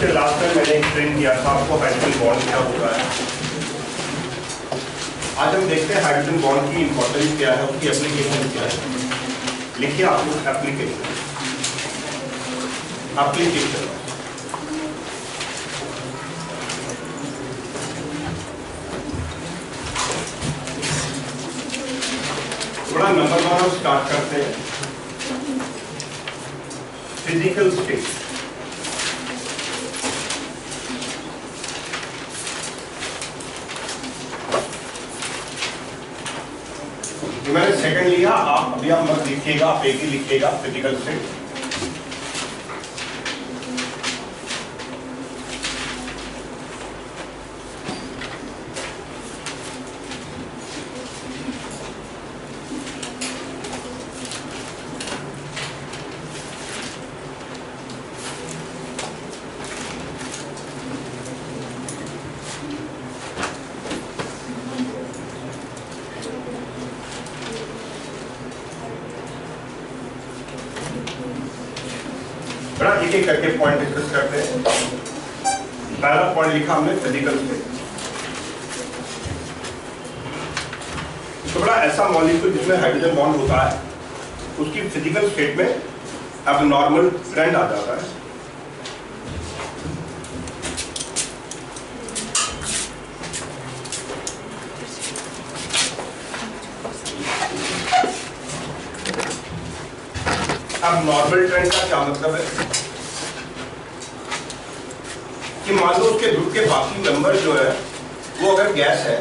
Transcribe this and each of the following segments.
बच्चे लास्ट में मैंने एक्सप्लेन किया था आपको हाइड्रोजन बॉन्ड क्या होता है। आज हम देखते हैं हाइड्रोजन बॉन्ड की इंपॉर्टेंस क्या है, उसकी एप्लीकेशन क्या है। लिखिए आप लोग एप्लीकेशन। थोड़ा नंबर 1 हम स्टार्ट करते हैं। Physical state. मैंने सेकंड लिया, आप अभी आप मत लिखिएगा, आप एक ही लिखिएगा फिजिकल स्टेट। एक एक करके पॉइंट डिस्कस करते हैं। पहला पॉइंट लिखा हमने फिजिकल स्टेट। तो बड़ा ऐसा मॉलिक्यूल जिसमें हाइड्रोजन बॉन्ड होता है, उसकी फिजिकल स्टेट में अब नॉर्मल ट्रेंड आ जाता है। अब नॉर्मल ट्रेंड का क्या मतलब है कि मान लो उसके ग्रुप के बाकी मेंबर जो है वो अगर गैस है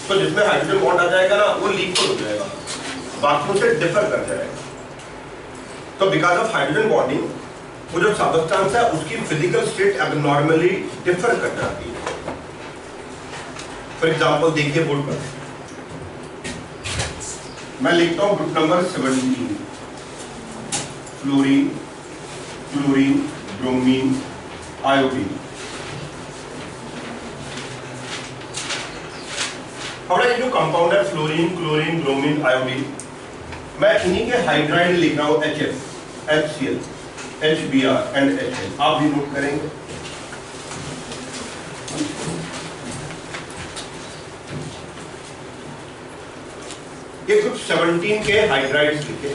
तो जिसमें हाइड्रोजन बॉन्ड आ जाएगा ना, वो लीक हो जाएगा, बाकियों से डिफर कर जाएगा। तो बिकॉज ऑफ हाइड्रोजन बॉन्डिंग वो जो सब्सटेंस है उसकी फिजिकल स्टेट एब्नॉर्मली डिफर कर जाती है। फॉर एग्जांपल देखिए बोर्ड पर मैं लिखता हूं group number 17, fluorine, chlorine, bromine, iodine. हमारा ये जो कंपाउंड है फ्लोरीन, क्लोरीन, ब्रोमीन, आयोडीन, मैं इन्हीं के हाइड्राइड लिख रहा हूं HF, HCl, HBr and HN। आप भी नोट करेंगे। ये ग्रुप 17 के हाइड्राइड्स लिखे।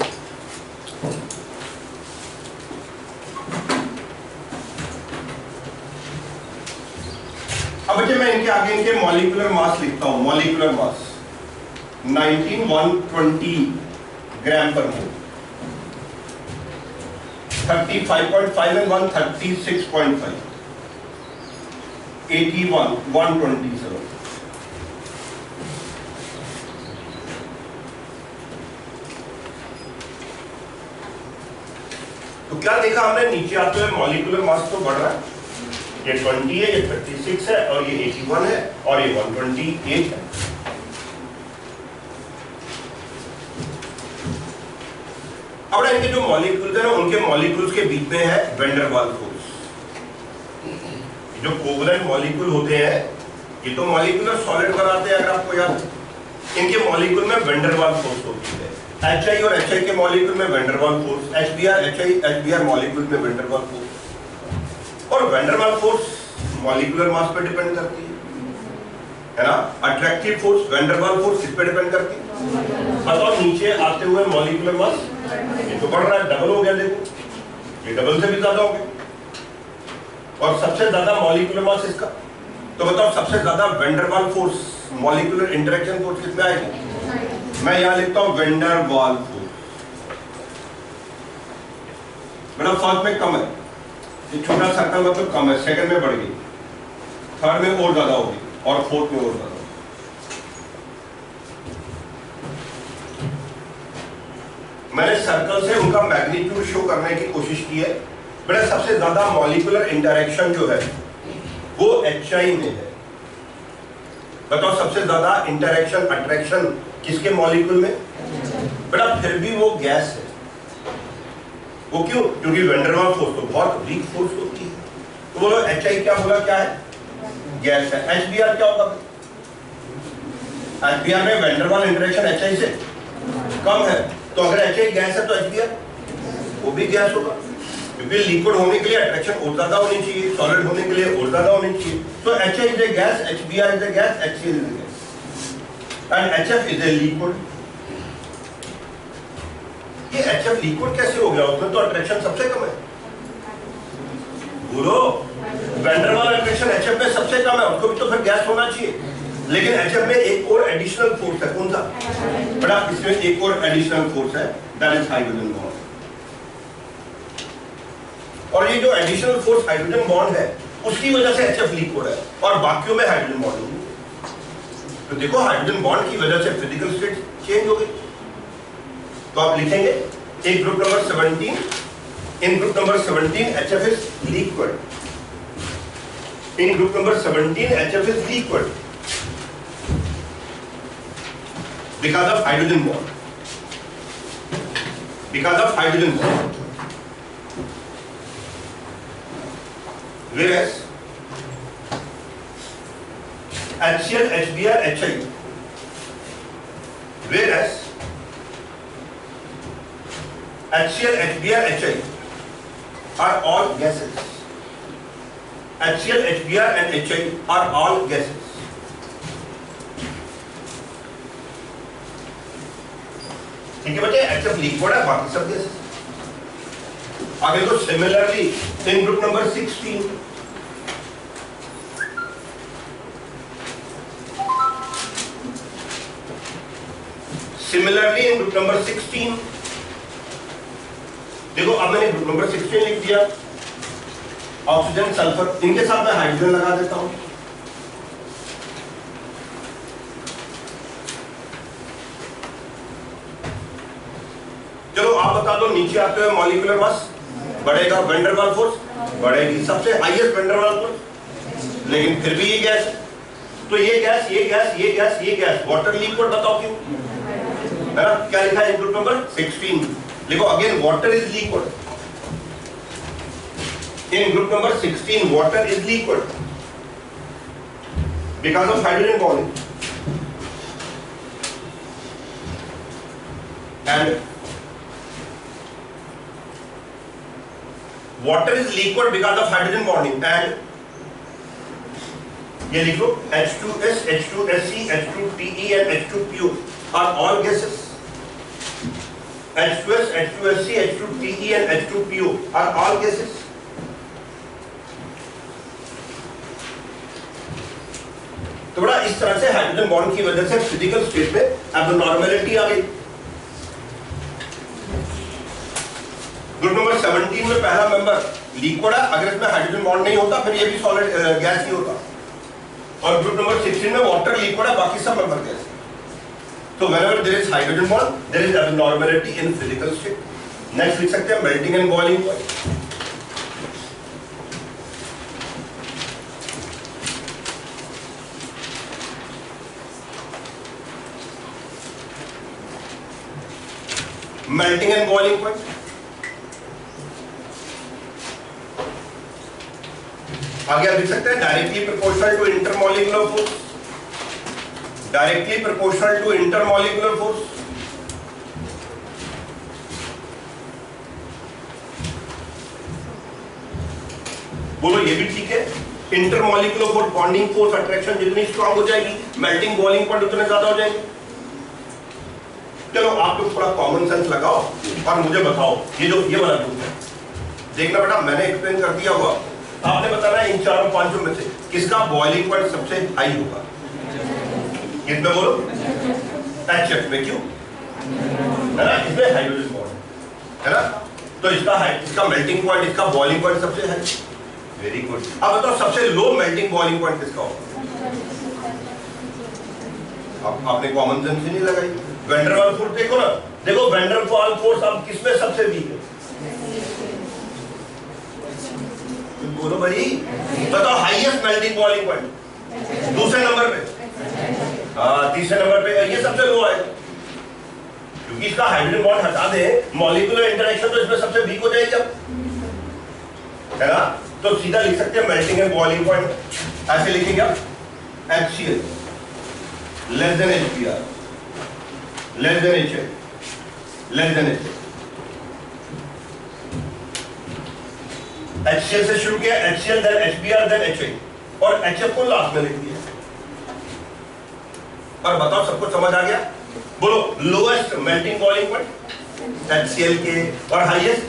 अब बच्चे मैं इनके आगे इनके मॉलिक्यूलर मास लिखता हूं। मॉलिक्यूलर मास 19,120 ग्राम पर मोल, 35.5 एंड 136.5, 81, 127। तो क्या देखा हमने, नीचे आते हुए मॉलिक्यूलर मास तो बढ़ रहा है। ये 20 है, ये 36 है, और ये 81 है, और ये 128 है। अब इनके जो मॉलिक्यूल्स हैं उनके मॉलिक्यूल्स के बीच में है वैन डर वाल्स फोर्स। जो कोवलेंट मॉलिक्यूल होते हैं ये तो मॉलिक्यूलर सॉलिड बनाते हैं, अगर आपको याद है। इनके मॉलिक्यूल में वैन डर वाल्स फोर्स होती है। HI और HI के मॉलिक्यूल में van der Waals force, HBr, HI, HBr molecule में वैन डर वाल्स फोर्स। और van der Waals force molecular mass पे डिपेंड करती है ना। Attractive force van der Waals force किस पे डिपेंड करती है, बताओ। नीचे आते हुए मॉलिक्यूलर मास ये तो बढ़ रहा है, डबल हो गया, देखो ये डबल से भी ज्यादा हो गया। और सबसे ज्यादा मॉलिक्यूलर मास इसका, तो बताओ सबसे ज्यादा van der Waals force, molecular interaction force किसमें आएगी। मैं यहां लिखता हूं वैन डर वाल्स फोर्स। मतलब फर्स्ट में कम है, ये छोटा सर्कल मतलब कम है, सेकंड में बढ़ गई, थर्ड में और ज्यादा होगी, और फोर्थ में और ज्यादा। मैंने सर्कल से उनका मैग्नीट्यूड शो करने की कोशिश की है। बेटा सबसे ज्यादा मॉलिक्यूलर इंटरेक्शन जो है वो HI में है। बताओ सबसे ज्यादा इंटरेक्शन, अट्रैक्शन किसके मॉलिक्यूल में। बेटा फिर भी वो गैस है। वो क्यों, क्योंकि वैन डर वाल्स फोर्स तो बहुत वीक फोर्स होती है। तो बोलो HI क्या बोला, क्या है, गैस है। HBr क्या होगा, HBr में van der Waals interaction HI से कम है, तो अगर HI गैस है तो HBr वो भी गैस होगा। क्योंकि लिक्विड होने के लिए अट्रैक्शन और ज्यादा होनी चाहिए, सॉलिड होने के लिए और ज्यादा होनी चाहिए। सो HI is a gas, HBr is a gas, HCl is a gas and HF is a liquid. ये HF लिक्विड कैसे हो गया? उसमें तो अट्रैक्शन सबसे कम है। बोलो, वैन डर वाल अट्रैक्शन HF में सबसे कम है, उसको भी तो फिर गैस होना चाहिए। लेकिन HF में एक और एडिशनल फोर्स है, कौन सा? बड़ा, इसमें एक और एडिशनल फोर्स है, दैट इज हाइड्रोजन बॉन्ड। और ये जो एडिशनल फोर्स हाइड्रोजन बॉन्ड है उसकी वजह से HF लिक्विड है और बाकियों में हाइड्रोजन बॉन्ड नहीं है। तो देखो, हाइड्रोजन बॉन्ड की वजह से फिजिकल स्टेट चेंज हो गई। तो आप लिखेंगे एक group number 17, in group number 17 HF is liquid, in group number 17 HF is liquid because of hydrogen bond, because of hydrogen bond. Whereas HCl, HBr, HI, whereas HCl, HBr, HI are all gases. HCl, HBr and HI are all gases. ठीक है बच्चे, HF liquid है, बाकी सब gases. आगे देखो, similarly in group number 16, similarly in group number 16 देखो, अब मैंने ग्रुप नंबर 16 लिख दिया, ऑक्सीजन, सल्फर, इनके साथ मैं हाइड्रोजन लगा देता हूं। चलो आप बता दो, नीचे आते हुए मॉलिक्यूलर मास बढ़ेगा, वैन डर वाल फोर्स बढ़ेगी, सबसे हाईएस्ट वैन डर वाल फोर्स, लेकिन फिर भी ये गैस है। तो ये गैस, ये गैस, ये गैस, ये गैस, वाटर लिक्विड, बताओ क्यों? है ना? क्या लिखा है ग्रुप नंबर 16? देखो again, water is liquid, in group number 16 water is liquid because of hydrogen bonding and water is liquid because of hydrogen bonding and ये लिखो H2S, H2SC, H2PE and H2PO are all gases. H2S, H2SC, H2PE and H2PO are all gases. तो बड़ा इस तरह से hydrogen bond की वजह से फिजिकल स्टेट में एब्नॉर्मैलिटी आ गई। ग्रुप नंबर 17 में पहला मेंबर लिक्विड है, अगर इसमें हाइड्रोजन बॉन्ड नहीं होता फिर ये भी सॉलिड गैस ही होता। और ग्रुप नंबर 16 में वाटर लिक्विड है, बाकी सब मेंबर गैस है। तो whenever there is hydrogen bond, there is abnormality in physical state. Next लिख सकते हैं melting and boiling point. Melting and boiling point आगे आप लिख सकते हैं directly proportional to intermolecular force, directly proportional to intermolecular force. बोलो ये भी ठीक है। Intermolecular force, bonding force, attraction जितनी स्ट्रांग हो जाएगी, मेल्टिंग बॉइलिंग पॉइंट उतने ज्यादा हो जाएंगे। चलो आप लोग थोड़ा कॉमन सेंस लगाओ और मुझे बताओ ये जो ये वाला ग्रुप है, देखना बेटा मैंने एक्सप्लेन कर दिया होगा, आपने बताना है इन चारों पांचों में से किसका बॉइलिंग पॉइंट सबसे हाई होगा। किसमें बोलो? HF में। क्यों? है ना, इसमें हाइड्रोजन बॉन्ड है ना, तो इसका मेल्टिंग पॉइंट, इसका बॉइलिंग पॉइंट सबसे हाई। Very good. अब बताओ सबसे लो मेल्टिंग बॉइलिंग पॉइंट किसका होगा? आपने कॉमन सेंस ही नहीं लगाई। वैन डर वाल फोर्स देखो ना, देखो वैन डर वाल फोर्स अब किसमें सबसे वीक है? बोलो भाई, बताओ हाईएस्ट मेल्टिंग बॉइलिंग पॉइंट दूसरे नंबर पे, तीसरे नंबर पे ये सबसे लो है, क्योंकि इसका हाइड्रोजन बॉन्ड हटा दे, मॉलिक्यूलर इंटरेक्शन तो इसमें सबसे वीक हो जाएगी है ना। तो सीधा लिख सकते हैं मेल्टिंग एंड बॉइलिंग पॉइंट ऐसे लिखेंगे आप, HCl less than HBr less than HI less than HF। HCl से शुरू किया, HCl then HBr then HI और HF को लास्ट में लिख दिया। और बताओ सबको समझ आ गया? बोलो lowest melting boiling point HCl के और हाईएस्ट,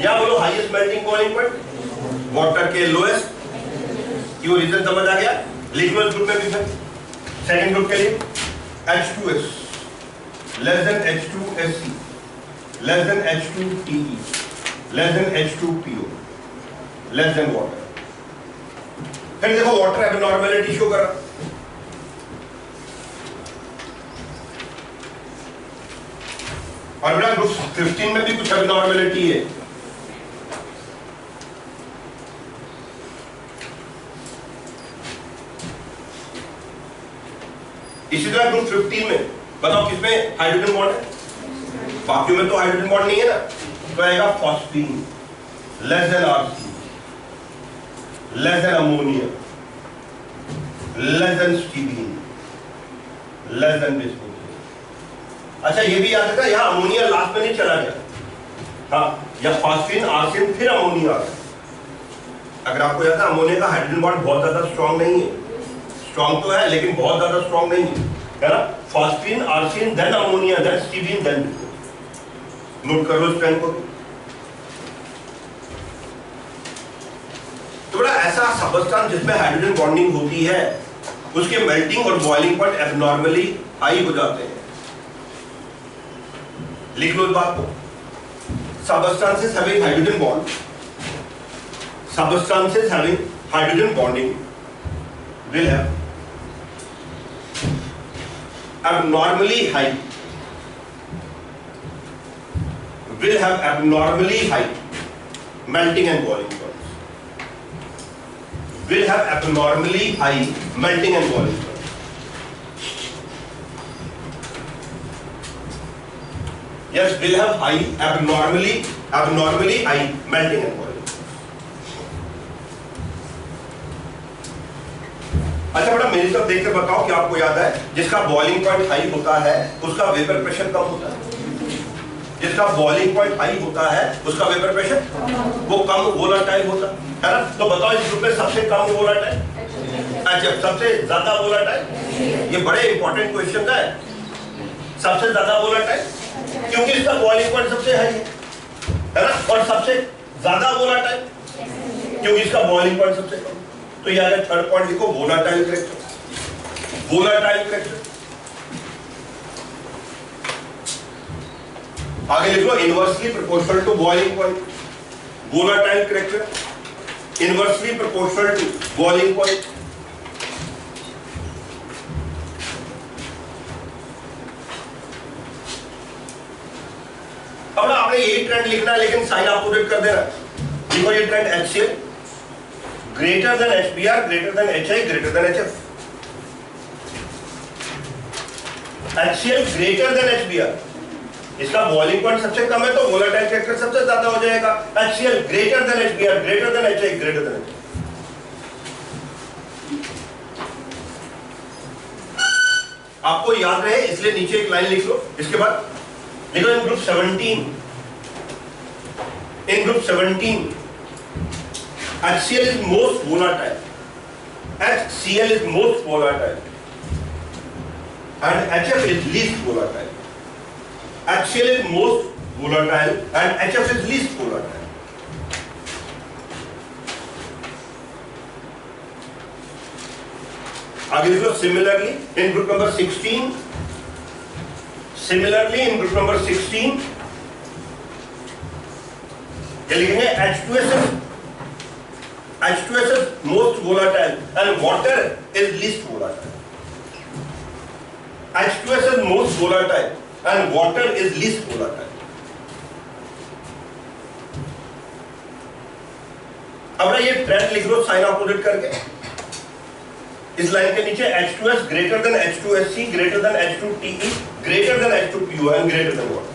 या बोलो highest melting boiling point water के लोएस्ट। क्यों रीजन समझ आ गया? लिक्विड ग्रुप में भी है। सेकंड ग्रुप के लिए H2S less than H2SC less than H2TE less than H2PO less than water. फिर देखो वाटर एबनॉर्मेलिटी शो कर रहा। और बेटा ग्रुप 15 में भी कुछ एबनॉर्मेलिटी है। इसी तरह ग्रुप 15 में बताओ किसमें हाइड्रोजन बॉन्ड है? बाकियों में तो हाइड्रोजन बॉन्ड नहीं है ना, तो आएगा phosphine less than arsine less than ammonia less than stibine less than bismuth. अच्छा ये भी याद रखना, यहाँ अमोनिया लास्ट में नहीं चला गया। हाँ, या फॉस्फीन आर्सिन फिर अमोनिया आ गया। अगर आपको याद है अमोनिया का हाइड्रोजन बॉन्ड बहुत ज्यादा स्ट्रॉन्ग नहीं है, स्ट्रॉन्ग तो है लेकिन बहुत ज्यादा स्ट्रॉन्ग नहीं है ना। Phosphine arsine than ammonia than stibine than bismuth. Note कर लो इस ट्रेंड को। तो बड़ा ऐसा सबस्टेंस जिसमें हाइड्रोजन बॉन्डिंग होती है उसके मेल्टिंग और बॉइलिंग पॉइंट एब्नॉर्मली हाई हो जाते हैं। लिख लो इस बात को। Substances having hydrogen bond, substances having hydrogen bonding will have abnormally high melting and boiling points. Will have abnormally high melting and boiling points. Yes, will have abnormally high melting and boiling. अच्छा बेटा मेरी तरफ देखकर बताओ कि आपको याद है जिसका बॉइलिंग पॉइंट हाई होता है उसका वेपर प्रेशर कम होता है। जिसका बॉइलिंग पॉइंट हाई होता है उसका वेपर प्रेशर वो कम वोलाटाइल होता है ना। तो बताओ इस ग्रुप में सबसे कम वोलाटाइल HF, सबसे ज्यादा वोलाटाइल? ये बड़े इंपॉर्टेंट क्वेश्चन है। सबसे ज्यादा वोलाटाइल क्योंकि इसका बॉइलिंग पॉइंट सबसे हाई है ना, और सबसे ज्यादा वोलाटाइल क्योंकि इसका बॉइलिंग पॉइंट सबसे कम। तो ये आगे थर्ड पॉइंट लिखो वोलाटाइल करेक्टर। वोलाटाइल करेक्टर आगे लिख लो inversely proportional to boiling point. Volatile character inversely proportional to boiling point. अब ना आपने यही ट्रेंड लिखना है लेकिन साइन अपोजिट कर देना। देखो ये trend HCl greater than HBr, greater than HI, greater than HF. HCl greater than HBr, इसका बॉइलिंग पॉइंट सबसे कम है तो वोलेटाइल कैरेक्टर सबसे ज्यादा हो जाएगा। HCl greater than HBr, greater than HI, greater than HF. आपको याद रहे इसलिए नीचे एक लाइन लिख लो। इसके बाद लिखो इन group 17, in group 17 HCl is most volatile. HCl is most volatile and HF is least volatile. HCl is most volatile and HF is least volatile. आगे देखो similarly in group number 16, similarly in group number 16 क्या लिखेंगे? H2S is most volatile and water is least volatile. H2S is most volatile and water is least volatile. अब ना ये trend लिख लो sign opposite करके। इस लाइन के नीचे H2S greater than H2SC greater than H2TE greater than H2PO and greater than water.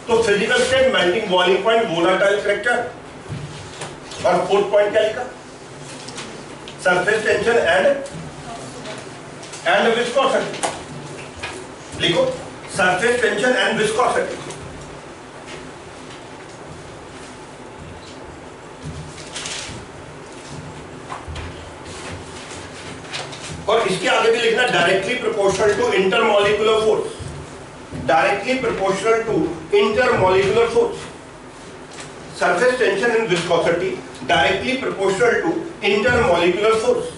तो physical state, melting boiling point, volatile character और फोर्थ पॉइंट क्या लिखा? Surface tension and viscosity. लिखो सरफेस टेंशन एंड विस्कोसिटी। इसके आगे भी लिखना directly proportional to intermolecular force, directly proportional to intermolecular force, surface tension and viscosity directly proportional to intermolecular force.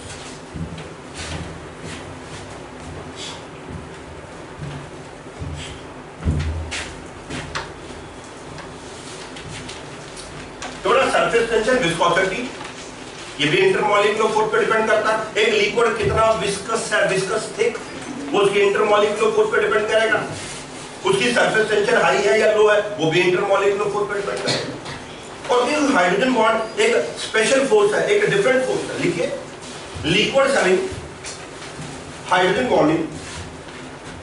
तो ना सरफेस टेंशन विस्कोसिटी ये भी इंटरमॉलिक्यूलर फोर्स पे डिपेंड करता है। एक लिक्विड कितना विस्कस है, विस्कस थिक, वो उसके इंटरमॉलिक्यूलर फोर्स पे डिपेंड करेगा। उसकी सरफेस टेंशन हाई है या लो है, वो भी इंटरमॉलिक्यूलर फोर्स पे डिपेंड करेगा। और ये हाइड्रोजन बॉन्ड एक स्पेशल फोर्स है, एक डिफरेंट फोर्स है। लिखिए, liquids having hydrogen bonding,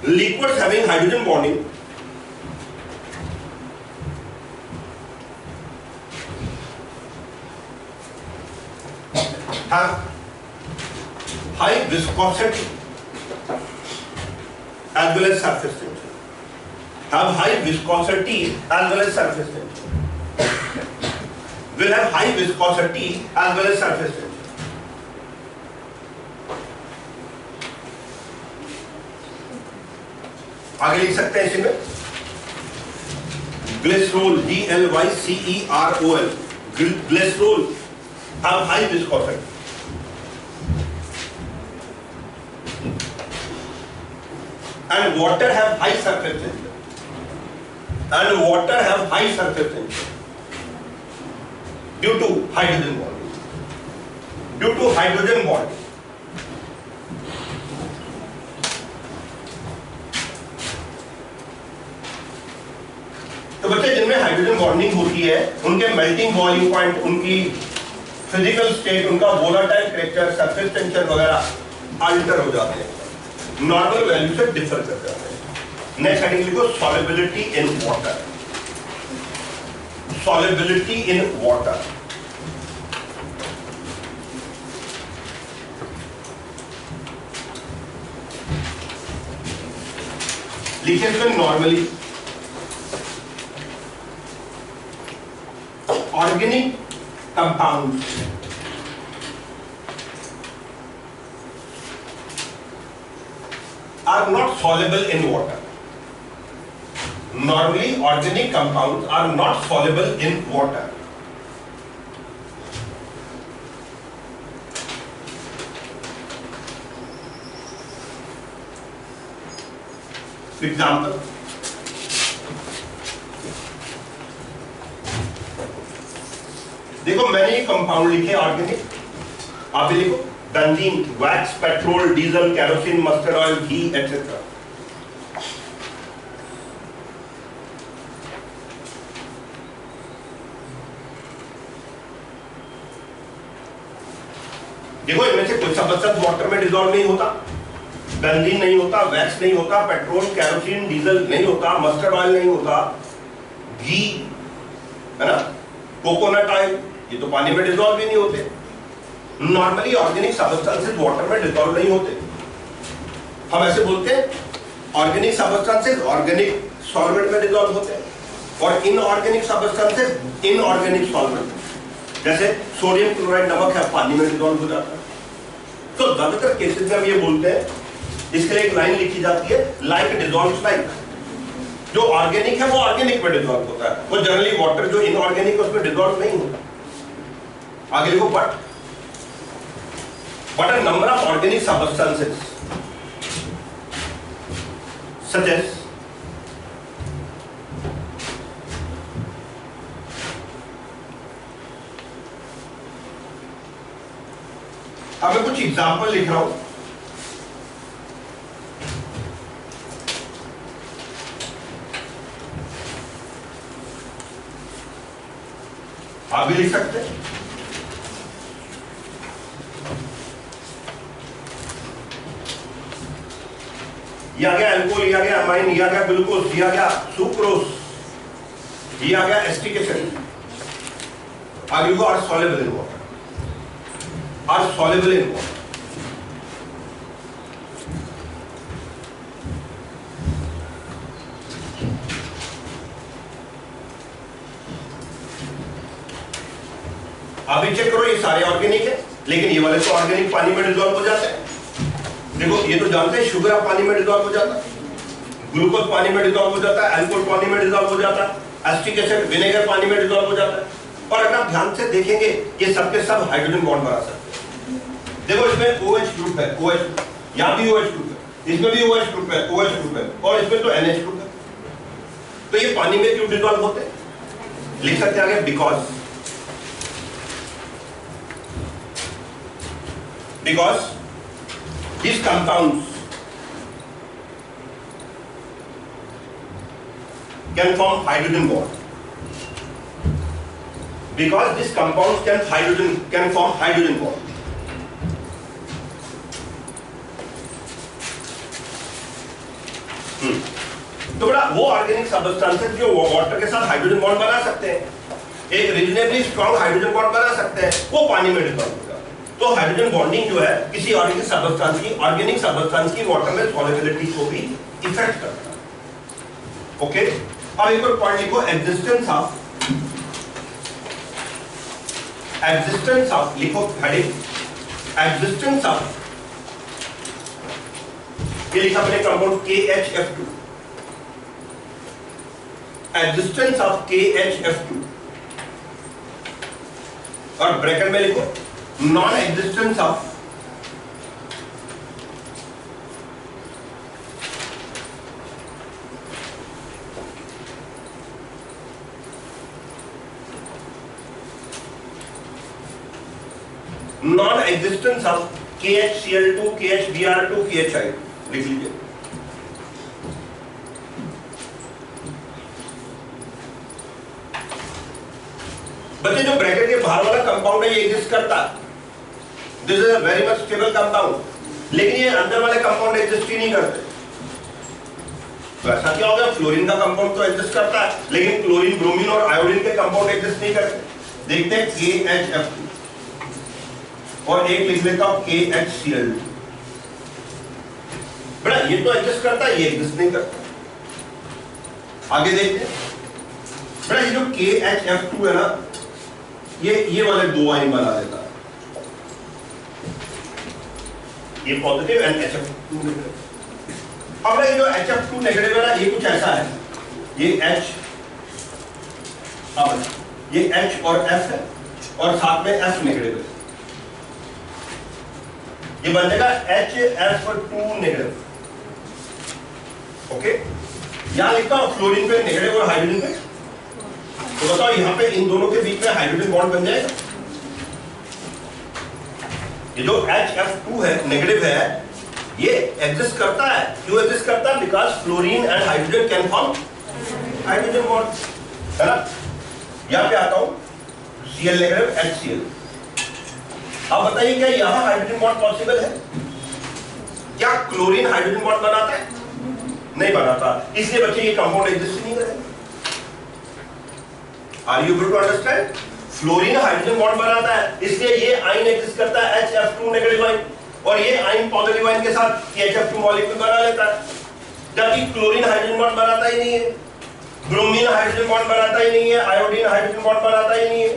liquids having hydrogen bonding have high viscosity as well as surface tension, have high viscosity as well as surface tension, will have high viscosity as well as surface tension. आगे लिख सकते हैं इसमें glycerol, GLYCEROL, glycerol have high viscosity and water have high surface tension, and water have high surface tension due to hydrogen bonding, due to hydrogen bonding. तो बच्चे जिनमें hydrogen bonding होती है उनके मेल्टिंग बॉइलिंग पॉइंट, उनकी physical state, उनका volatile character, surface tension वगैरह alter हो जाते हैं, नॉर्मल वैल्यू से डिफर कर जाते हैं। नेक्स्ट हेडिंग लिखो solubility in water, solubility in water. लिखिए इसमें normally organic compounds are not soluble in water. Normally organic compounds are not soluble in water. Example, देखो मैंने ये कंपाउंड लिखे ऑर्गेनिक, आप भी लिखो benzene, wax, petrol, diesel, kerosene, mustard oil, ghee etcetera. देखो इनमें से कोई सब्सटेंस वाटर में डिसॉल्व नहीं होता, बेंजीन नहीं होता, वैक्स नहीं होता, पेट्रोल, केरोसिन, डीजल नहीं होता, मस्टर्ड ऑयल नहीं होता, घी है ना, कोकोनट ऑयल, ये तो पानी में डिसॉल्व भी नहीं होते। नॉर्मली ऑर्गेनिक सब्सटेंसेस वाटर में डिसॉल्व नहीं होते। हम ऐसे बोलते हैं ऑर्गेनिक सब्सटेंसेस ऑर्गेनिक सॉल्वेंट में डिसॉल्व होते हैं और इनऑर्गेनिक सब्सटेंसेस इनऑर्गेनिक सॉल्वेंट। जैसे सोडियम क्लोराइड नमक है, पानी में डिसॉल्व हो जाता है। तो ज्यादातर केसेस में हम ये बोलते हैं, इसके लिए एक लाइन लिखी जाती है, लाइक डिसॉल्व्स लाइक। जो ऑर्गेनिक है वो ऑर्गेनिक में डिसॉल्व होता है, वो जनरली वाटर जो इनऑर्गेनिक है उसमें डिसॉल्व नहीं होता। आगे देखो, but a number of organic substances such as अब मैं कुछ एग्जाम्पल लिख रहा हूं। आप भी लिख सकते हैं। ये आ गया अल्कोहल, ये आ गया अमाइन, ये आ गया ग्लूकोज, ये आ गया सुक्रोज, ये आ गया एसिटिक एसिड। आगे को are soluble in water, are soluble in water. अभी चेक करो, ये सारे ऑर्गेनिक है, लेकिन ये वाले तो ऑर्गेनिक पानी में डिसॉल्व हो जाते हैं। देखो ये तो जानते हैं शुगर अब पानी में डिजॉल्व हो जाता है, ग्लूकोज पानी में डिजॉल्व हो जाता है, अल्कोहल पानी में डिजॉल्व हो जाता है, एसिटिक एसिड विनेगर पानी में डिजॉल्व हो जाता है। और अगर आप ध्यान से देखेंगे ये सबके सब हाइड्रोजन बॉन्ड बना सकते हैं। देखो इसमें OH ग्रुप है, OH, यहाँ भी OH ग्रुप है, इसमें भी OH ग्रुप है, OH ग्रुप है, और इसमें तो NH ग्रुप है। तो ये पानी में क्यों डिजॉल्व होते हैं? लिख सकते हैं आगे, because these compounds can form hydrogen bond. Because these compounds can form hydrogen bond. तो बड़ा वो ऑर्गेनिक सब्सटेंसेस जो वाटर के साथ हाइड्रोजन बॉन्ड बना सकते हैं, एक रीजनेबली स्ट्रॉन्ग हाइड्रोजन बॉन्ड बना सकते हैं, वो पानी में डिसॉल्व हो जाता है। तो हाइड्रोजन बॉन्डिंग जो है किसी ऑर्गेनिक सब्सटेंस की वाटर में सॉल्युबिलिटी को भी इफेक्ट करता है। ओके, अब एक और पॉइंट लिखो, एग्जिस्टेंस ऑफ लिखो हेडिंग, एग्जिस्टेंस ऑफ, ये लिखा मैंने compound KHF2, existence of KHF2, और ब्रैकेट में लिखो non existence of KHCl2, KHBr2, KHI लिख लीजिए। बच्चे जो ब्रैकेट के बाहर वाला कंपाउंड है ये एग्जिस्ट करता है, this is a very much stable compound, लेकिन ये अंदर वाले कंपाउंड एग्जिस्ट ही नहीं करते। तो ऐसा क्या हो गया, फ्लोरीन का कंपाउंड तो एग्जिस्ट करता है लेकिन क्लोरीन, ब्रोमीन और आयोडीन के कंपाउंड एग्जिस्ट नहीं करते। देखते हैं KHF2 और एक लिख लेता हूं KHCl2। बड़ा ये तो एग्जिस्ट करता है, ये एग्जिस्ट नहीं करता। आगे देखते हैं, बड़ा ये जो KHF2 है ना, ये वाले दो आयन बना देता है, ये पॉजिटिव एंड HF2 नेगेटिव। अब ये जो HF2 नेगेटिव है ना, ये कुछ ऐसा है, ये H, अब ये H और F है और साथ में F नेगेटिव है, ये बन जाएगा HF2 नेगेटिव। ओके, यहां लिखता हूं फ्लोरीन पे नेगेटिव और हाइड्रोजन पे, तो बताओ यहां पे इन दोनों के बीच में हाइड्रोजन बॉन्ड बन जाएगा। ये जो HF2 है नेगेटिव है, ये एग्जिस्ट करता है, क्यों एग्जिस्ट करता है? Because fluorine and hydrogen can form hydrogen bond, है ना। यहां पे आता हूं Cl नेगेटिव HCl। अब बताइए क्या यहां हाइड्रोजन बॉन्ड पॉसिबल है? क्या क्लोरीन हाइड्रोजन बॉन्ड बनाता है? नहीं बनाता, इसलिए बच्चे ये कंपाउंड एग्जिस्ट नहीं करेगा। Are you able to understand? Fluorine hydrogen bond बनाता है, इसलिए ये आयन एग्जिस्ट करता है HF2 नेगेटिव आयन, और ये आयन पॉजिटिव आयन के साथ KHF2 मॉलिक्यूल बना लेता है। जबकि क्लोरीन हाइड्रोजन बॉन्ड बनाता ही नहीं है, ब्रोमीन हाइड्रोजन बॉन्ड बनाता ही नहीं है, आयोडीन हाइड्रोजन बॉन्ड बनाता ही नहीं है।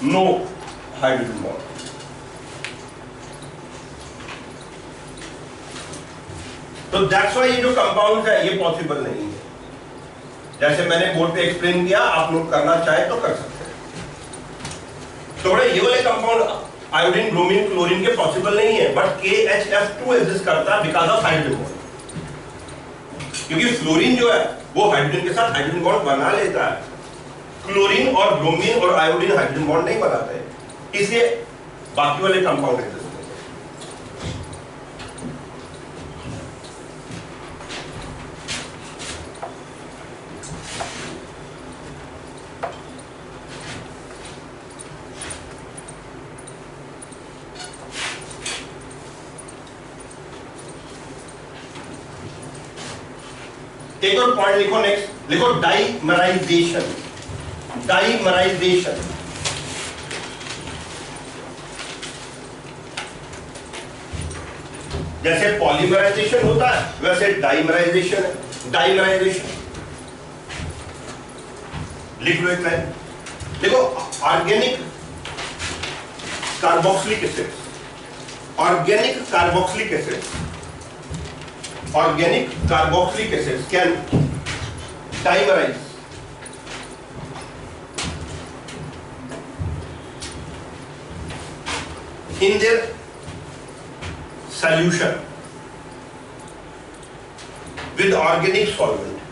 No hydrogen bond. तो दैट्स व्हाई ये जो कंपाउंड है ये पॉसिबल नहीं है। जैसे मैंने बोर्ड पे एक्सप्लेन किया, आप नोट करना चाहे तो कर सकते हैं। तो बड़े ये वाले कंपाउंड आयोडीन, ब्रोमीन, क्लोरीन के पॉसिबल नहीं है, बट KHF2 एग्जिस्ट करता है बिकॉज ऑफ हाइड्रोजन बॉन्ड। क्योंकि फ्लोरीन जो है वो हाइड्रोजन के साथ हाइड्रोजन बॉन्ड बना लेता है, क्लोरीन और ब्रोमीन और आयोडीन हाइड्रोजन बॉन्ड नहीं बनाते, इसलिए बाकी वाले कंपाउंड एग्जिस्ट। एक और पॉइंट लिखो, नेक्स्ट लिखो डाइमराइजेशन। डाइमराइजेशन जैसे पॉलीमराइजेशन होता है वैसे डाइमराइजेशन है। डाइमराइजेशन लिख लो एक लाइन, देखो organic carboxylic acid, organic carboxylic acid, organic carboxylic acids can dimerize in their solution with organic solvent,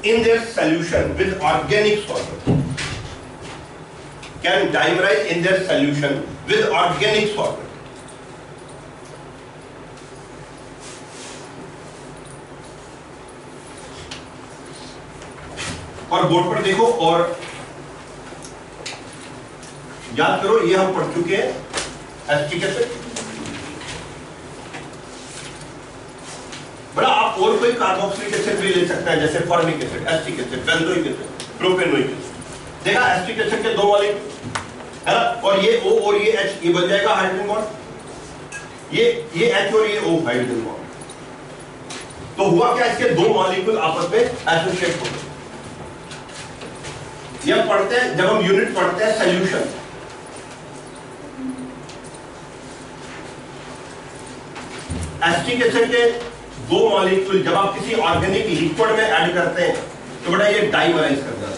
in their solution with organic solvent, can dimerize in their solution with organic solvent. और board पर देखो और याद करो, ये हम पढ़ चुके हैं एसिटिक एसिड। बड़ा आप और कोई कार्बोक्सिलिक एसिड भी ले सकते हैं, जैसे formic acid, acetic acid, benzoic acid, propanoic acid. देखा एसिटिक एसिड के 2 मॉलिक्यूल है ना, और ये O और ये H, ये बन जाएगा हाइड्रोजन बॉन्ड, ये H और ये O हाइड्रोजन बॉन्ड। तो हुआ क्या, इसके 2 मॉलिक्यूल आपस में एसोसिएट हो गए। यह पढ़ते हैं जब हम यूनिट पढ़ते हैं सॉल्यूशन, एसिटिक एसिड के 2 मॉलिक्यूल जब आप किसी ऑर्गेनिक लिक्विड में ऐड करते हैं तो बेटा ये डाइमराइज कर जाता है।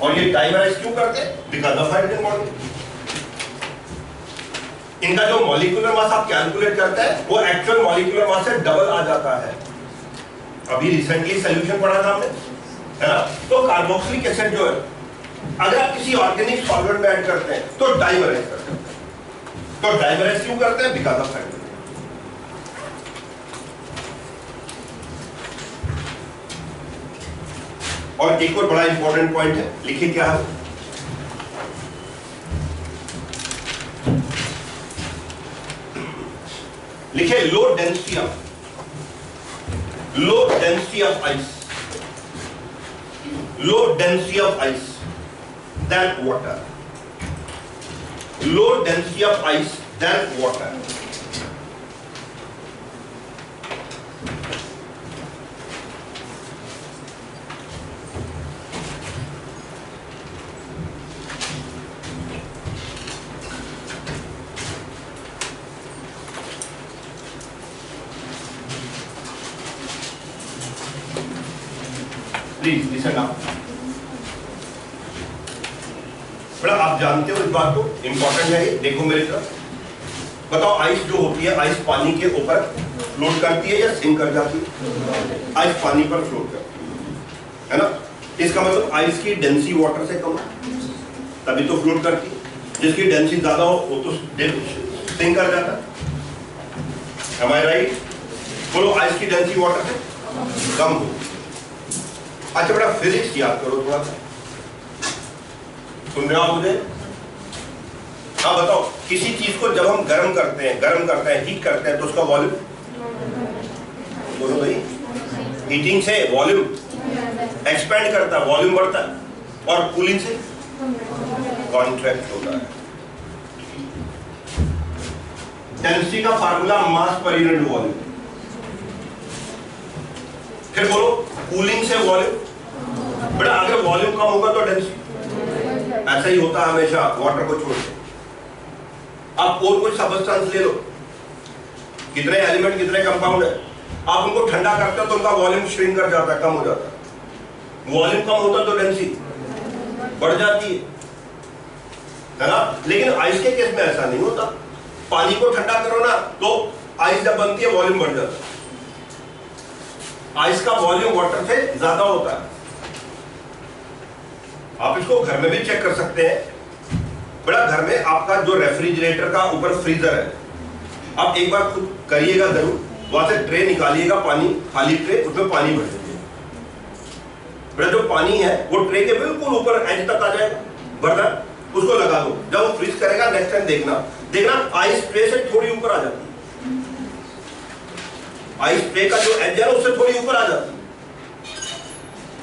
और ये डाइमराइज क्यों करते हैं? Because of hydrogen bond. इनका जो मॉलिक्यूलर मास आप कैलकुलेट करते हैं वो एक्चुअल मॉलिक्यूलर मास से डबल आ जाता है। अभी रिसेंटली सॉल्यूशन पढ़ा था हमने, है ना। तो कार्बोक्सिलिक एसिड जो है अगर आप किसी ऑर्गेनिक सॉल्वेंट में ऐड करते हैं तो डाइमराइज करते हैं। तो डाइमराइज क्यों करते हैं? Because of hydrogen. और एक और बड़ा इंपॉर्टेंट पॉइंट है, लिखिए क्या है, लिखिए low density of ice, low density of ice than water, low density of ice than water. Please listen up. बड़ा आप जानते हो इस बात को, इंपॉर्टेंट है ये। देखो मेरी तरफ, बताओ आइस जो होती है, आइस पानी के ऊपर फ्लोट करती है या सिंक कर जाती है? आइस पानी पर फ्लोट करती है ना। इसका मतलब आइस की डेंसिटी वाटर से कम है तभी तो फ्लोट करती है। जिसकी डेंसिटी ज्यादा हो वो तो सिंक कर जाता है। Am I right? बोलो आइस की डेंसिटी वाटर से कम हो। अच्छा बेटा फिजिक्स याद करो थोड़ा सा, सुन रहे हो मुझे? हाँ बताओ, किसी चीज को जब हम गर्म करते हैं, हीट करते हैं तो उसका वॉल्यूम, बोलो भाई, हीटिंग से वॉल्यूम एक्सपेंड करता है, वॉल्यूम बढ़ता है, और कूलिंग से कॉन्ट्रैक्ट होता है। डेंसिटी का formula mass per unit volume. फिर बोलो कूलिंग से वॉल्यूम, बेटा अगर वॉल्यूम कम होगा तो डेंसिटी, ऐसा ही होता है हमेशा वाटर को छोड़ के। आप और कोई सब्सटेंस ले लो, कितने एलिमेंट कितने कंपाउंड है, आप उनको ठंडा करते हो तो उनका वॉल्यूम श्रिंक कर जाता है, कम हो जाता है। वॉल्यूम कम होता है तो डेंसिटी बढ़ जाती है ना। लेकिन आइस के केस में ऐसा नहीं होता। पानी को ठंडा करो ना तो आइस जब बनती है वॉल्यूम बढ़ जाता है। आइस का वॉल्यूम वाटर से ज्यादा होता है। आप इसको घर में भी चेक कर सकते हैं। बड़ा घर में आपका जो रेफ्रिजरेटर का ऊपर फ्रीजर है, आप एक बार खुद करिएगा जरूर, वहां से ट्रे निकालिएगा, पानी खाली ट्रे, उसमें पानी भर दीजिए। बड़ा जो पानी है वो ट्रे के बिल्कुल ऊपर एज तक आ जाएगा, भरना, उसको लगा दो। जब वो फ्रीज करेगा नेक्स्ट टाइम देखना आइस ट्रे से थोड़ी ऊपर आ जाती है। आइस ट्रे का जो एज है उससे थोड़ी ऊपर आ जाती है।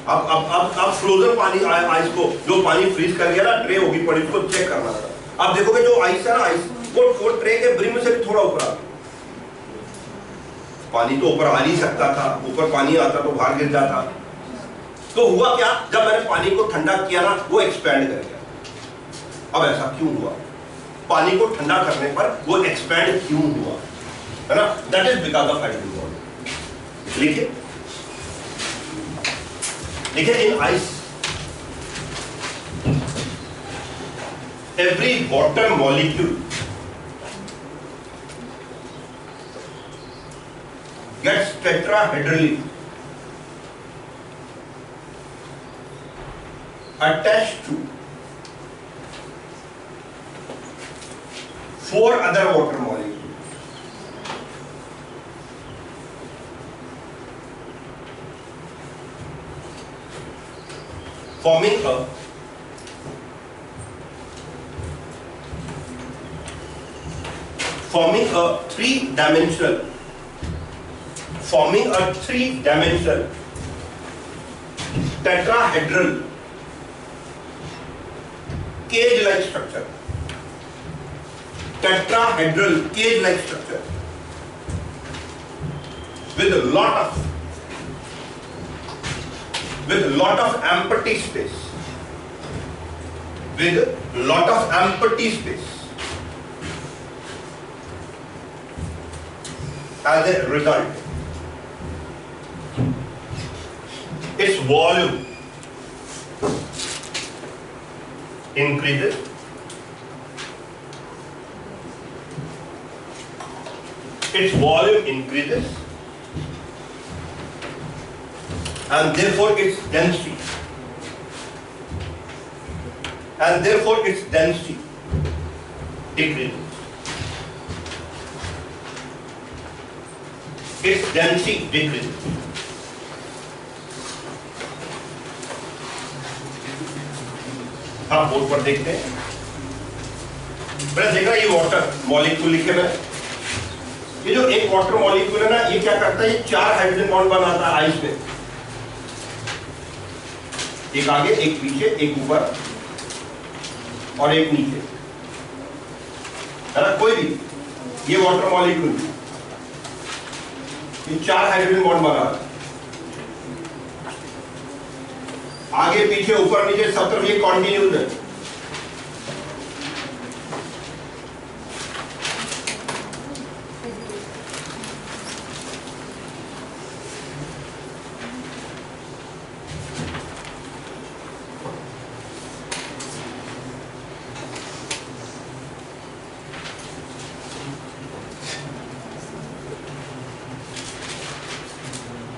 आप फ्रोजन पानी आइस को, जो पानी फ्रीज कर गया ना, ट्रे होगी पड़ी, उसको चेक करना था। आप देखोगे जो आइस है ना, आइस वो ट्रे के ब्रिम से भी थोड़ा ऊपर आ गया। पानी तो ऊपर आ नहीं सकता था, ऊपर पानी आता तो बाहर गिर जाता। तो हुआ क्या, जब मैंने पानी को ठंडा किया ना, वो एक्सपैंड कर गया। अब ऐसा क्यों हुआ? पानी को ठंडा करने पर वो एक्सपैंड क्यों हुआ, है ना? That is because of hydrogen bond. लिखिए देखिए, इन ice every water molecule gets tetrahedrally attached to 4 other water molecules, forming a three-dimensional tetrahedral cage-like structure. Tetrahedral cage-like structure with a lot of empty space. As a result, its volume increases, and therefore its density decreases. हाँ, board पर देखते हैं। मैंने देखा ये water molecule लिखे मैंने। ये जो एक वाटर मॉलिक्यूल है ना, ये क्या करता है? ये 4 हाइड्रोजन बॉन्ड बनाता है आइस में, एक आगे, एक पीछे, एक ऊपर और एक नीचे, है ना? कोई भी ये वाटर मॉलिक्यूल ये 4 हाइड्रोजन बॉन्ड बना रहा है, आगे पीछे ऊपर नीचे सब तरफ ये कॉन्टिन्यूस है।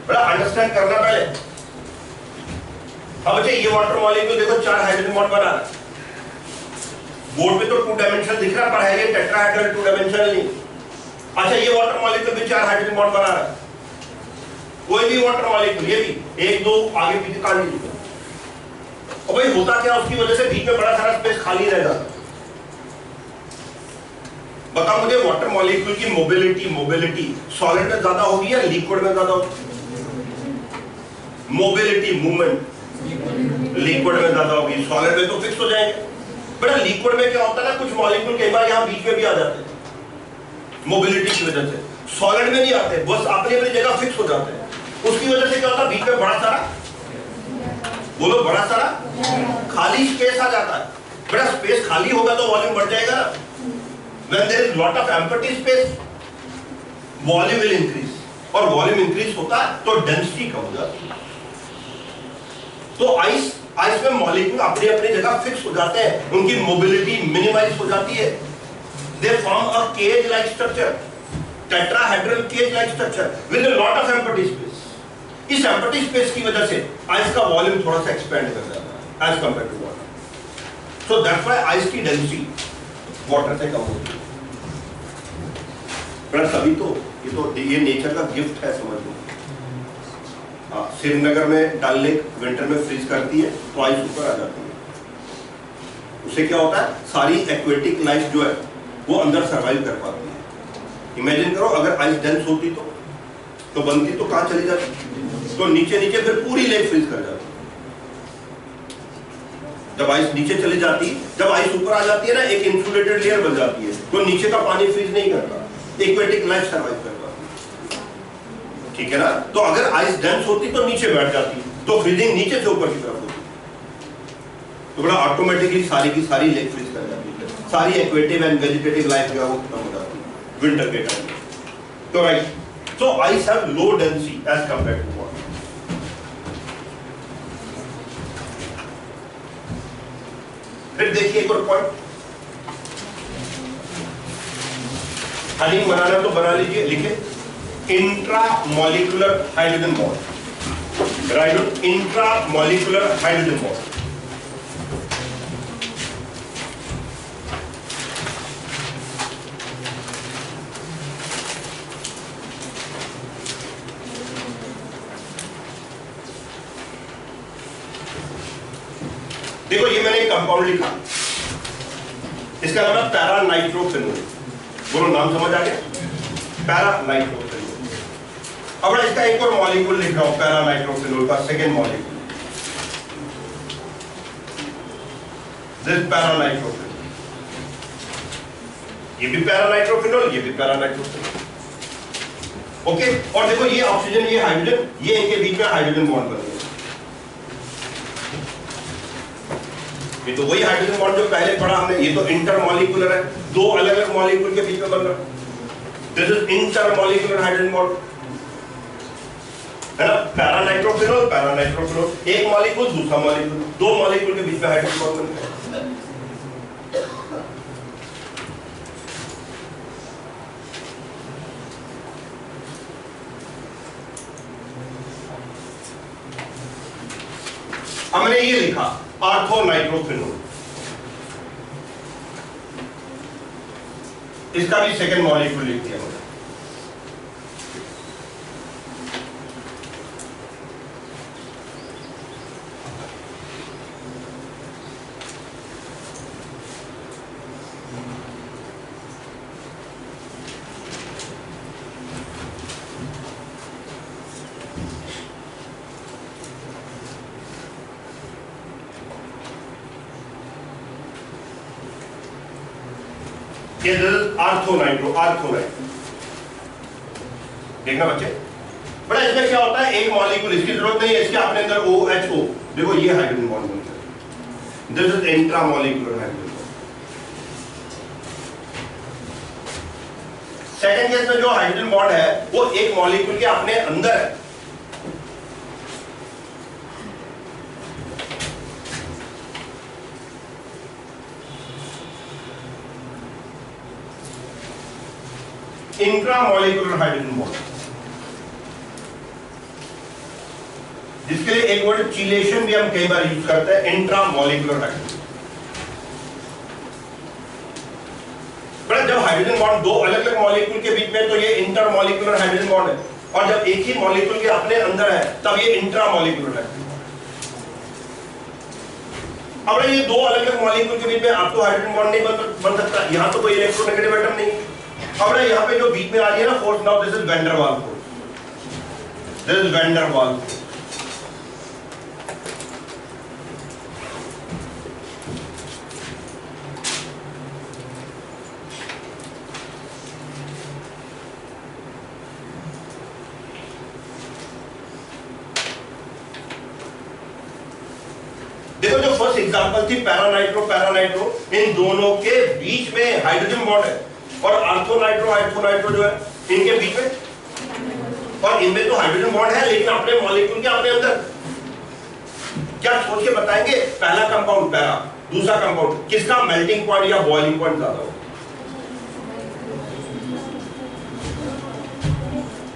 बड़ा अंडरस्टैंड करना पहले। अब बच्चे ये वाटर मॉलिक्यूल देखो 4 हाइड्रोजन बॉन्ड बना रहा है। बोर्ड पे तो 2 डायमेंशनल दिख रहा पर है ये टेट्राहेड्रल 2 डायमेंशनल नहीं। अच्छा, ये वाटर मॉलिक्यूल भी 4 हाइड्रोजन बॉन्ड बना रहा है। कोई भी वाटर मॉलिक्यूल, ये भी 1 2 आगे पीछे काट लीजिए। और भाई होता क्या, उसकी वजह से बीच में बड़ा सारा स्पेस खाली रह जाता। बताओ मुझे, वाटर मॉलिक्यूल की मोबिलिटी सॉलिड में ज्यादा होगी या लिक्विड में ज्यादा होगी? मोबिलिटी, मूवमेंट लिक्विड में ज्यादा होगी, सॉलिड में तो फिक्स हो जाएंगे। बेटा लिक्विड में क्या होता है ना, कुछ मॉलिक्यूल कई बार यहाँ बीच में भी आ जाते हैं मोबिलिटी की वजह से। सॉलिड में नहीं आते, बस अपनी अपनी जगह फिक्स हो जाते हैं। उसकी वजह से क्या होता है, बीच में बड़ा सारा, बोलो बड़ा सारा खाली स्पेस आ जाता है। बेटा स्पेस खाली होगा तो वॉल्यूम बढ़ जाएगा ना। When there is lot of empty space, volume will increase, और वॉल्यूम इंक्रीज होता है तो डेंसिटी कम हो जाती है। तो आइस में मॉलिक्यूल अपनी अपनी जगह फिक्स हो जाते हैं, उनकी मोबिलिटी मिनिमाइज हो जाती है। They form a cage-like structure, tetrahedral cage-like structure with a lot of empty space. इस empty space की वजह से आइस का वॉल्यूम थोड़ा सा एक्सपेंड कर जाता है as compared to water. So that's why ice की डेंसिटी वाटर से कम होती है। सभी तो ये नेचर का गिफ्ट है, समझ लो। हाँ, श्रीनगर में डल लेक विंटर में फ्रीज करती है तो आइस ऊपर आ जाती है। उससे क्या होता है, सारी एक्वेटिक लाइफ जो है वो अंदर सर्वाइव कर पाती है। इमेजिन करो अगर आइस डेंस होती तो बनती तो कहाँ चली जाती? तो नीचे फिर पूरी लेक फ्रीज कर जाती। जब आइस नीचे चली जाती, जब आइस ऊपर आ जाती है ना, एक इंसुलेटेड लेयर बन जाती है, तो नीचे का पानी फ्रीज नहीं करता, एक्वेटिक लाइफ सर्वाइव कर पाती। ठीक है ना? तो अगर आइस डेंस होती तो नीचे बैठ जाती, तो फ्रीजिंग नीचे से ऊपर की तरफ होती, तो बड़ा ऑटोमेटिकली सारी की सारी लेक फ्रीज कर जाती है। सारी एक्वेटिव एंड वेजिटेटिव लाइफ जो है वो खत्म हो जाती है विंटर के टाइम में। तो right, so ice have low density as compared to water. फिर देखिए एक और पॉइंट, हनी बनाना तो बना लीजिए, लिखे intramolecular hydrogen bond, right, intramolecular hydrogen bond. देखो ये मैंने एक कंपाउंड लिखा, इसका नाम है पैरा नाइट्रोफिनोल। बोलो नाम समझ आ गया, पैरा नाइट्रोफिनोल। अब इसका एक और मॉलिक्यूल लिख रहा हूं, पैरा नाइट्रोफिनोल का second molecule, this para nitrophenol. ये भी पैरा नाइट्रोफिनोल, ये भी पैरा नाइट्रोफिनोल। ओके, और देखो ये ऑक्सीजन, ये हाइड्रोजन, ये इनके बीच में हाइड्रोजन बॉन्ड बन गया। ये तो वही हाइड्रोजन बॉन्ड जो पहले पढ़ा हमने, ये तो इंटरमॉलिक्यूलर है, दो अलग अलग मॉलिक्यूल के बीच में बन रहा है। This is intermolecular hydrogen bond, है ना, पैरा नाइट्रोफिनोल, पैरा नाइट्रोफिनोल, एक मॉलिक्यूल दूसरा मॉलिक्यूल, दो मॉलिक्यूल के बीच में हाइड्रोजन बॉन्ड बनता है। हमने ये लिखा आर्थोनाइट्रोफिनोल, इसका भी सेकेंड मॉलिक्यूल लिख दिया हमने। ये आर्थोनाइट्रो, आर्थोनाइट्रो देखना बच्चे, बड़ा इसमें क्या होता है, एक मॉलिक्यूल, इसकी जरूरत नहीं है, इसके अपने अंदर OHO, देखो ये हाइड्रोजन बॉन्ड बनता है, this is intramolecular hydrogen bond. Second case में जो हाइड्रोजन बॉन्ड है वो एक मॉलिक्यूल के अपने अंदर है, इंट्रामॉलिक्यूलर हाइड्रोजन बॉन्ड, जिसके लिए एक वर्ड चिलेशन भी हम कई बार यूज करते हैं, इंट्रामॉलिक्यूलर हाइड्रोजन। बट जब हाइड्रोजन बॉन्ड दो अलग अलग मॉलिक्यूल के बीच में, तो ये इंटरमॉलिक्यूलर हाइड्रोजन बॉन्ड है, और जब एक ही मॉलिक्यूल के अपने अंदर है तब ये इंट्रामॉलिक्यूलर है। अब ये दो अलग अलग मॉलिक्यूल के बीच में आपको हाइड्रोजन बॉन्ड नहीं बन सकता, यहां तो कोई इलेक्ट्रोनेगेटिव एटम नहीं। अब यहाँ पे जो बीच में आ रही है ना force, now this is van der Waals force, this is van der Waals force. देखो जो फर्स्ट एग्जांपल थी पैरानाइट्रो, इन दोनों के बीच में हाइड्रोजन बॉन्ड है, और आर्थोनाइट्रो जो है इनके बीच में, और इनमें तो हाइड्रोजन बॉन्ड है लेकिन अपने मॉलिक्यूल के अपने अंदर। क्या सोच के बताएंगे, पहला कंपाउंड पैरा, दूसरा कंपाउंड, किसका मेल्टिंग पॉइंट या बॉइलिंग पॉइंट ज्यादा हो?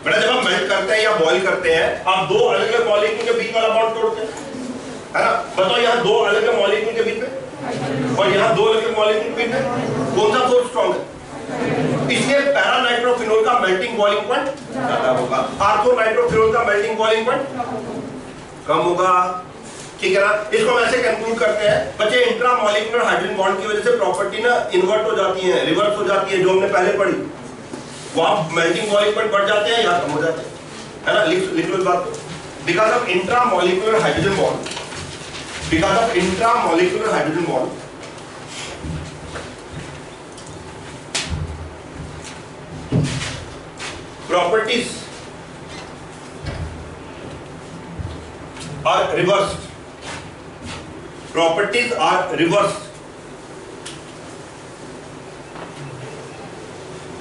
बेटा जब हम मेल्ट करते हैं या बॉइल करते हैं, आप दो अलग अलग मॉलिक्यूल के बीच वाला बॉन्ड तोड़ते हैं, है ना। बताओ यहाँ दो अलग अलग मॉलिक्यूल के बीच में और यहाँ दो अलग अलग मॉलिक्यूल के बीच में कौन सा फोर्स स्ट्रॉन्ग है? इसलिए पैरा नाइट्रोफिनोल का मेल्टिंग बॉइलिंग पॉइंट ज्यादा होगा, आर्थो नाइट्रोफिनोल का मेल्टिंग बॉइलिंग पॉइंट कम होगा। ठीक है ना। इसको हम ऐसे कंक्लूड करते हैं बच्चे, इंट्रामॉलिक्यूलर हाइड्रोजन बॉन्ड की वजह से प्रॉपर्टी ना इन्वर्ट हो जाती है, रिवर्स हो जाती है, जो हमने पहले पढ़ी। वहां मेल्टिंग बॉइलिंग पॉइंट बढ़ जाते हैं या कम हो जाते हैं, है ना। लिख लो इस बात को। Because of intramolecular hydrogen bond, because of intramolecular hydrogen bond, properties are reversed, properties are reversed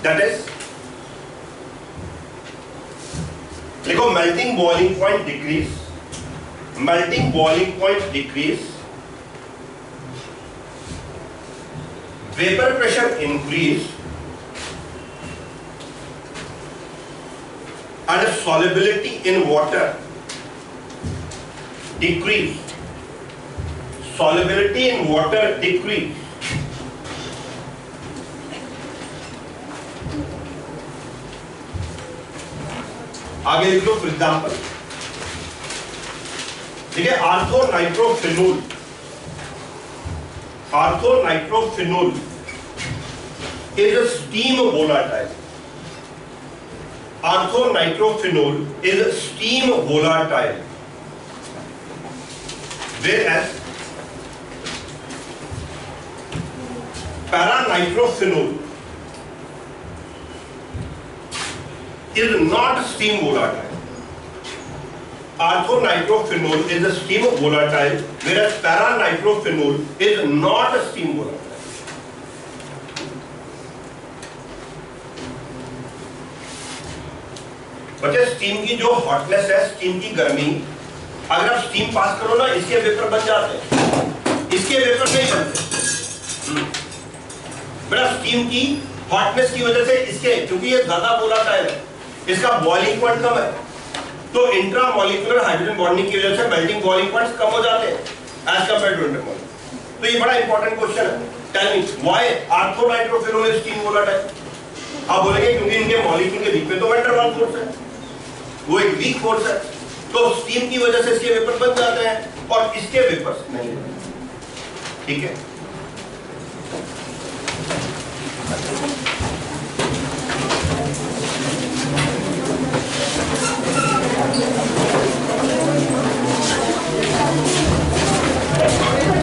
that is, देखो melting boiling point decrease, melting boiling point decrease, vapour pressure increase and solubility in water decrease, solubility in water decrease, आगे लिख लो for example, ठीक है, आर्थोनाइट्रोफिनोल, आर्थोनाइट्रोफिनोल is a steam volatile, orthonitrophenol is a steam volatile, whereas paranitrophenol is not steam volatile. Orthonitrophenol is a steam volatile, whereas paranitrophenol is not a steam volatile. बच्चे steam की जो hotness है, steam की गर्मी, अगर आप स्टीम पास करो ना, इसके वेपर बन जाते हैं, इसके वेपर नहीं बनते। बड़ा स्टीम की हॉटनेस की वजह से इसके, क्योंकि ये ज्यादा वोलेटाइल है, इसका बॉइलिंग पॉइंट कम है, तो इंट्रामॉलिक्यूलर हाइड्रोजन बॉन्डिंग की वजह से मेल्टिंग बॉइलिंग पॉइंट्स कम हो जाते हैं एज कंपेयर टू इंटरमॉलिक्यूलर। तो ये बड़ा इंपॉर्टेंट क्वेश्चन है। Tell me why orthonitrophenol is steam volatile? आप बोलेंगे क्योंकि इनके मॉलिक्यूल के बीच में तो वैन डर वाल्स फोर्स है, वो एक वीक फोर्स है, तो स्टीम की वजह से इसके वेपर बन जाते हैं और इसके वेपर्स नहीं। ठीक है।